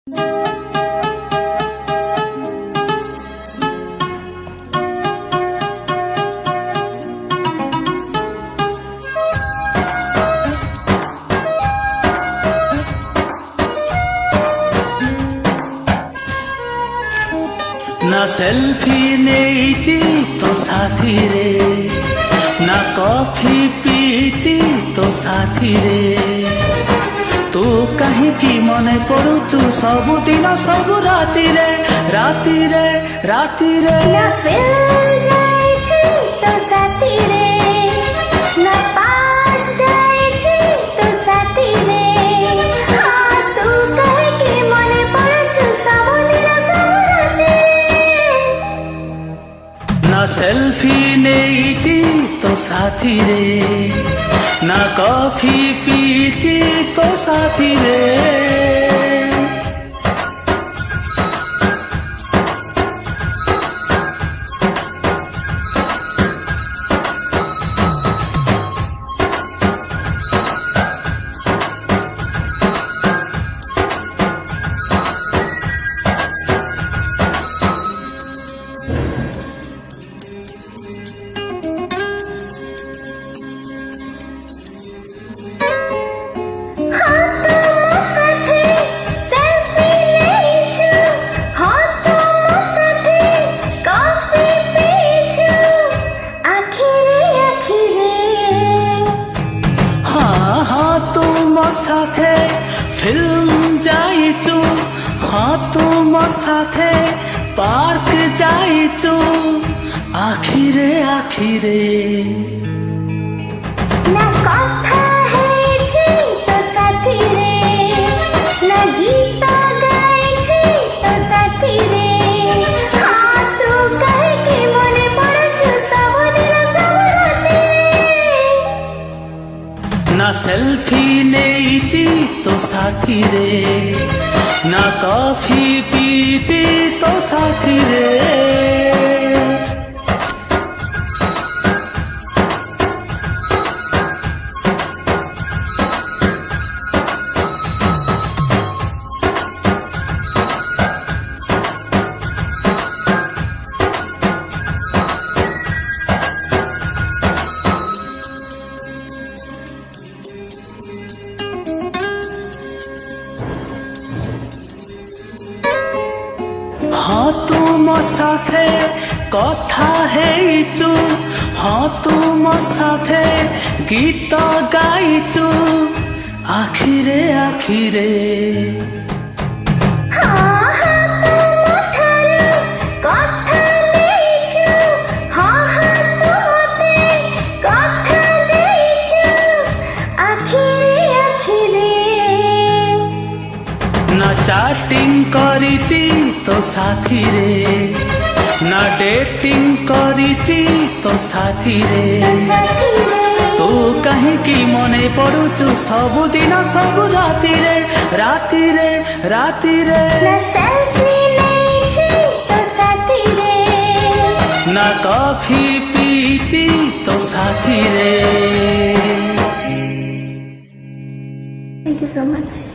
ना सेल्फी नेइची तो साथी रे, ना कॉफी पीची तो साथी रे। तू कहीं की मने पड़ुचु सबु दिन सबु राती रे, राती रे, राती रे। ना फिल्म जाइची तो साथी रे, ना पार्क जाइची तो साथी रे। हाँ तू कहीं की मने पड़ुचु सबु दिन सबु राती। ना सेल्फी नेइची तो साथी रे, ना कॉफी पीची तो साथी रे। साथे फिल्म जाइचु, हाँ तुम साथे पार्क जाइचु। आखिरे आखिरे ना कथा हेछि तो साथी रे, ना गीत गाइछि तो साथी रे। हाँ तू कहे कि मने पड़ुछु सब दिन सब राती। ना सेल्फी नेइची तो साथी रे, ना कॉफी पीची तो साथी रे। हाँ तुम साथे कथा हेइचु, हाँ तुम साथे गीत गाइचु। आखिरे आखिरे ना चैटिंग करिची तो साथी रे, ना डेटिंग करिची तो साथी रे। तू कहीं की मने पड़ुचु सबु दिन सबु राती रे, राती रे, राती रे। ना सेल्फी नेइची तो साथी रे, ना कॉफी पीची तो साथी रे। Thank you so much.